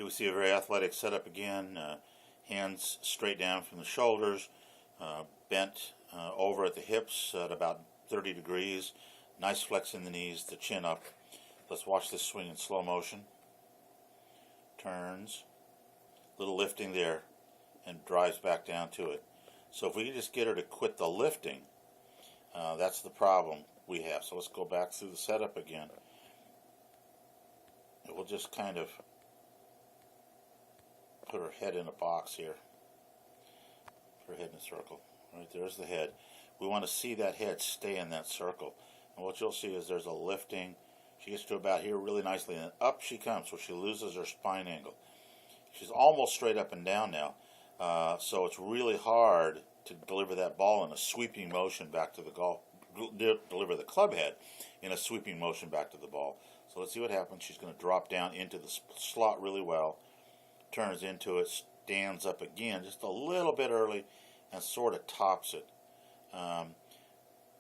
We see a very athletic setup again, hands straight down from the shoulders, bent over at the hips at about 30 degrees, nice flex in the knees, the chin up. Let's watch this swing in slow motion. Turns, little lifting there, and drives back down to it. So if we can just get her to quit the lifting, that's the problem we have. So let's go back through the setup again. And we'll just kind of put her head in a box here. Put her head in a circle. Right, there's the head. We want to see that head stay in that circle. And what you'll see is there's a lifting. She gets to about here really nicely, and then up she comes, so she loses her spine angle. She's almost straight up and down now, so it's really hard to deliver that ball in a sweeping motion back to the golf, deliver the club head in a sweeping motion back to the ball. So let's see what happens. She's going to drop down into the slot really well, turns into it, stands up again just a little bit early, and sort of tops it.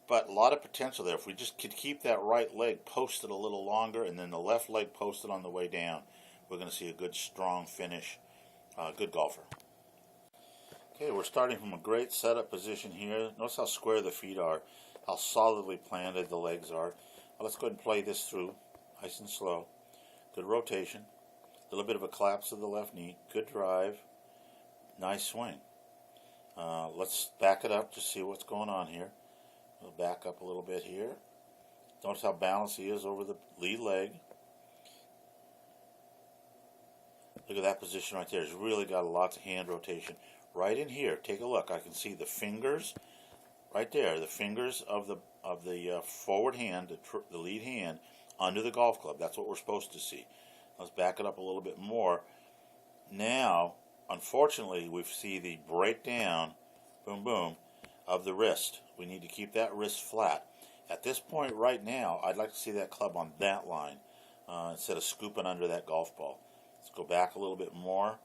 But a lot of potential there. If we just could keep that right leg posted a little longer and then the left leg posted on the way down, we're going to see a good, strong finish. Good golfer. Okay, we're starting from a great setup position here. Notice how square the feet are, how solidly planted the legs are. Well, let's go ahead and play this through, nice and slow. Good rotation. A little bit of a collapse of the left knee. Good drive. Nice swing. Let's back it up to see what's going on here. We'll back up a little bit here. Notice how balanced he is over the lead leg. Look at that position right there. He's really got lots of hand rotation. Right in here, take a look. I can see the fingers right there. The fingers of the forward hand, the lead hand, under the golf club. That's what we're supposed to see. Let's back it up a little bit more. Now, unfortunately, we see the breakdown, boom, boom, of the wrist. We need to keep that wrist flat. At this point right now, I'd like to see that club on that line instead of scooping under that golf ball. Let's go back a little bit more.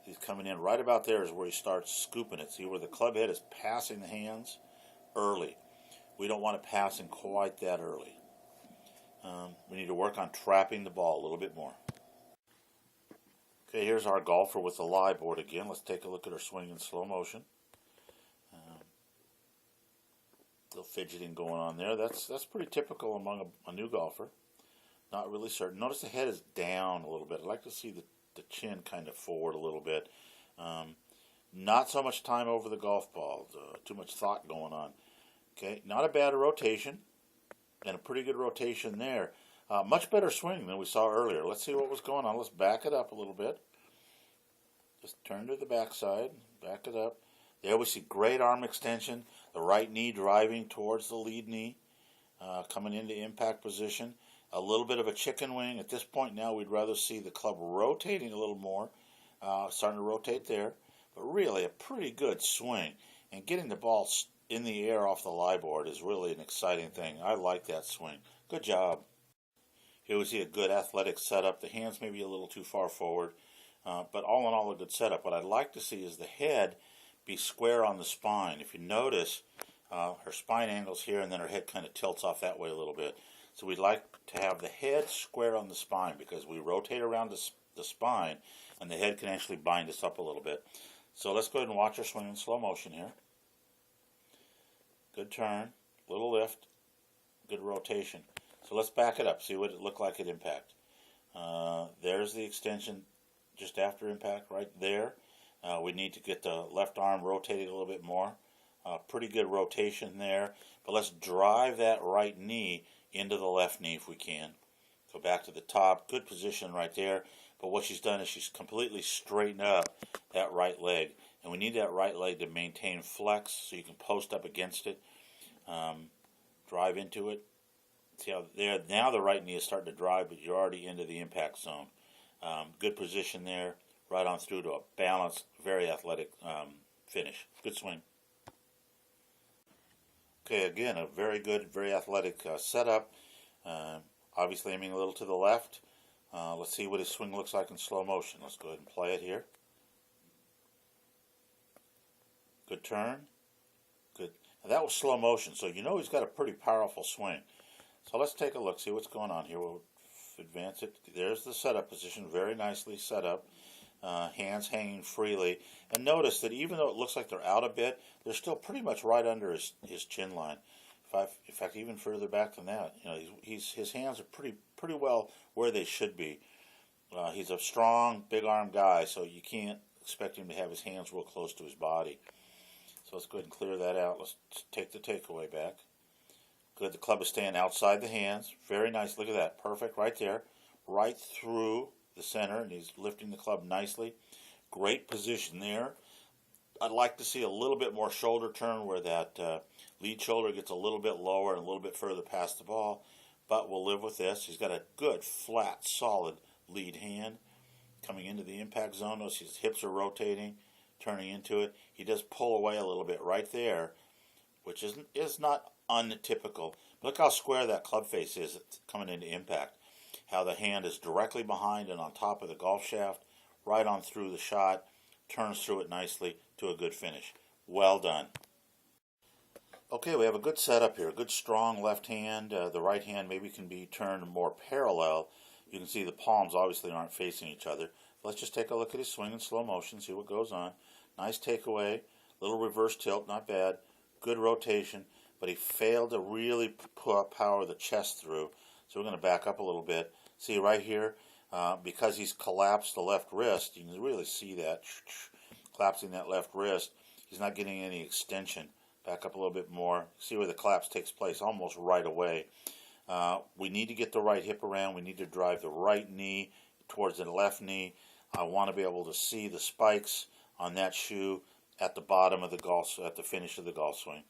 He's coming in right about there is where he starts scooping it. See where the club head is passing the hands early. We don't want it passing quite that early. We need to work on trapping the ball a little bit more. Okay, here's our golfer with the lie board again. Let's take a look at her swing in slow motion. Little fidgeting going on there. That's pretty typical among a new golfer. Not really certain. Notice the head is down a little bit. I'd like to see the chin kind of forward a little bit. Not so much time over the golf ball. Too much thought going on. Okay, not a bad rotation. And a pretty good rotation there. Much better swing than we saw earlier. Let's see what was going on. Let's back it up a little bit. Just turn to the backside. Back it up. There we see great arm extension. The right knee driving towards the lead knee. Coming into impact position. A little bit of a chicken wing. At this point now we'd rather see the club rotating a little more. Starting to rotate there. But really a pretty good swing. And getting the ball in the air off the lie board is really an exciting thing. I like that swing. Good job. Here we see a good athletic setup. The hands may be a little too far forward. But all in all a good setup. What I'd like to see is the head be square on the spine. If you notice, her spine angles here and then her head kind of tilts off that way a little bit. So we'd like to have the head square on the spine because we rotate around the spine and the head can actually bind us up a little bit. So let's go ahead and watch her swing in slow motion here. Good turn, little lift, good rotation. So let's back it up, see what it looked like at impact. There's the extension just after impact right there. We need to get the left arm rotating a little bit more. Pretty good rotation there. But let's drive that right knee into the left knee if we can. Go back to the top. Good position right there. But what she's done is she's completely straightened up that right leg. And we need that right leg to maintain flex so you can post up against it. Drive into it. See how there, now the right knee is starting to drive, but you're already into the impact zone. Good position there. Right on through to a balanced, very athletic finish. Good swing. Okay, again, a very good, very athletic setup. Obviously aiming a little to the left. Let's see what his swing looks like in slow motion. Let's go ahead and play it here. Good turn. Good. Now that was slow motion, so you know he's got a pretty powerful swing. So let's take a look, see what's going on here. We'll advance it. There's the setup position, very nicely set up. Hands hanging freely. And notice that even though it looks like they're out a bit, they're still pretty much right under his chin line. In fact, even further back than that. You know, his hands are pretty well where they should be. He's a strong, big-armed guy, so you can't expect him to have his hands real close to his body. So let's go ahead and clear that out. Let's take the takeaway back. Good. The club is staying outside the hands. Very nice. Look at that. Perfect right there. Right through the center, and he's lifting the club nicely. Great position there. I'd like to see a little bit more shoulder turn where that lead shoulder gets a little bit lower and a little bit further past the ball, but we'll live with this. He's got a good, flat, solid lead hand coming into the impact zone. Notice his hips are rotating, turning into it. He does pull away a little bit right there, which is not untypical. Look how square that club face is coming into impact. How the hand is directly behind and on top of the golf shaft, right on through the shot, turns through it nicely to a good finish. Well done. Okay, we have a good setup here. Good strong left hand. The right hand maybe can be turned more parallel. You can see the palms obviously aren't facing each other. Let's just take a look at his swing in slow motion, see what goes on. Nice takeaway, little reverse tilt, not bad. Good rotation, but he failed to really power the chest through. So we're going to back up a little bit. See right here, because he's collapsed the left wrist, you can really see that, collapsing that left wrist. He's not getting any extension. Back up a little bit more. See where the collapse takes place almost right away. We need to get the right hip around. We need to drive the right knee towards the left knee. I want to be able to see the spikes on that shoe at the bottom of at the finish of the golf swing.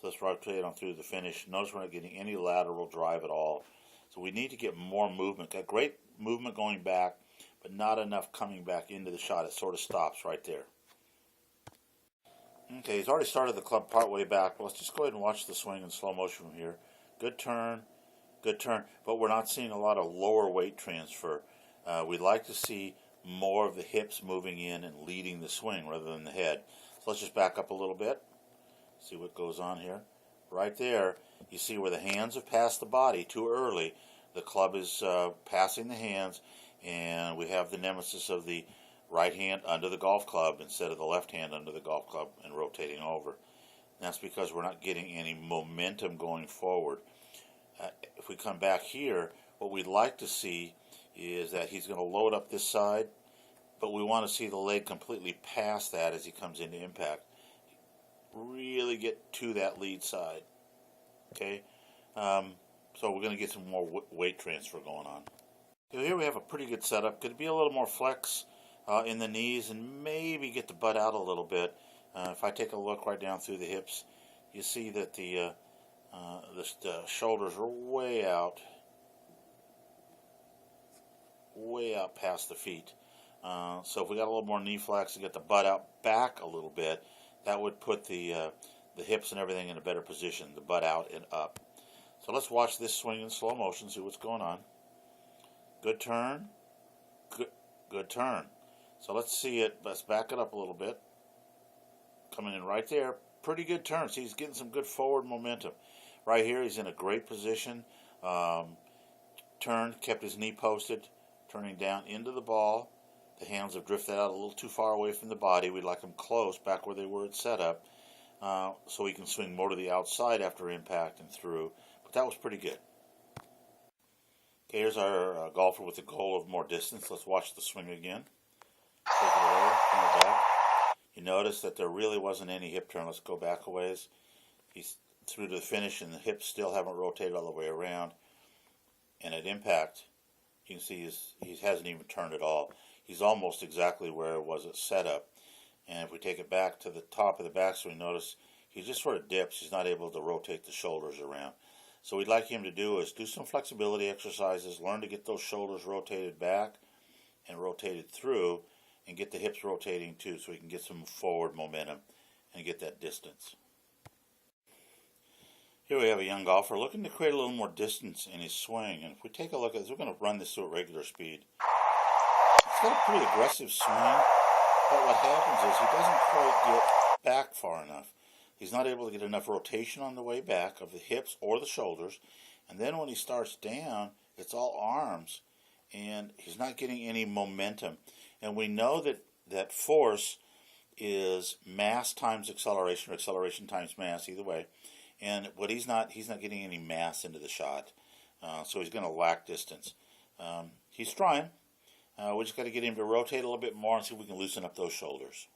So let's rotate on through the finish. Notice we're not getting any lateral drive at all. So we need to get more movement. Got great movement going back, but not enough coming back into the shot. It sort of stops right there. Okay, he's already started the club part way back. Well, let's just go ahead and watch the swing in slow motion from here. Good turn, but we're not seeing a lot of lower weight transfer. We'd like to see more of the hips moving in and leading the swing rather than the head. So let's just back up a little bit, see what goes on here. Right there, you see where the hands have passed the body too early. The club is passing the hands, and we have the nemesis of the right hand under the golf club instead of the left hand under the golf club and rotating over. And that's because we're not getting any momentum going forward. If we come back here, what we'd like to see is that he's going to load up this side, but we want to see the leg completely past that as he comes into impact. Really get to that lead side. Okay, so we're going to get some more weight transfer going on. So here we have a pretty good setup. Could be a little more flex in the knees and maybe get the butt out a little bit. If I take a look right down through the hips, you see that the shoulders are way out past the feet. So if we got a little more knee flex and get the butt out back a little bit, that would put the hips and everything in a better position, the butt out and up. So let's watch this swing in slow motion, see what's going on. Good turn, good turn. So let's see it. Let's back it up a little bit. Coming in right there, pretty good turn. See, he's getting some good forward momentum. Right here, he's in a great position. Turned, kept his knee posted, turning down into the ball. The hands have drifted out a little too far away from the body. We'd like them close, back where they were at setup, so he can swing more to the outside after impact and through. But that was pretty good. Okay, here's our golfer with the goal of more distance. Let's watch the swing again. Take it away, turn it back. You notice that there really wasn't any hip turn. Let's go back a ways. He's through to the finish, and the hips still haven't rotated all the way around. And at impact, you can see he hasn't even turned at all. He's almost exactly where it was at setup. And if we take it back to the top of the backswing, notice he just sort of dips. He's not able to rotate the shoulders around. So we'd like him to do is do some flexibility exercises, learn to get those shoulders rotated back and rotated through, and get the hips rotating too, so he can get some forward momentum and get that distance. Here we have a young golfer looking to create a little more distance in his swing. And if we take a look at this, we're going to run this through at regular speed. He's got a pretty aggressive swing, but what happens is he doesn't quite get back far enough. He's not able to get enough rotation on the way back of the hips or the shoulders. And then when he starts down, It's all arms, and he's not getting any momentum. And we know that force is mass times acceleration, or acceleration times mass, either way. And what he's not getting any mass into the shot, so he's going to lack distance. He's trying. We just got to get him to rotate a little bit more and see if we can loosen up those shoulders.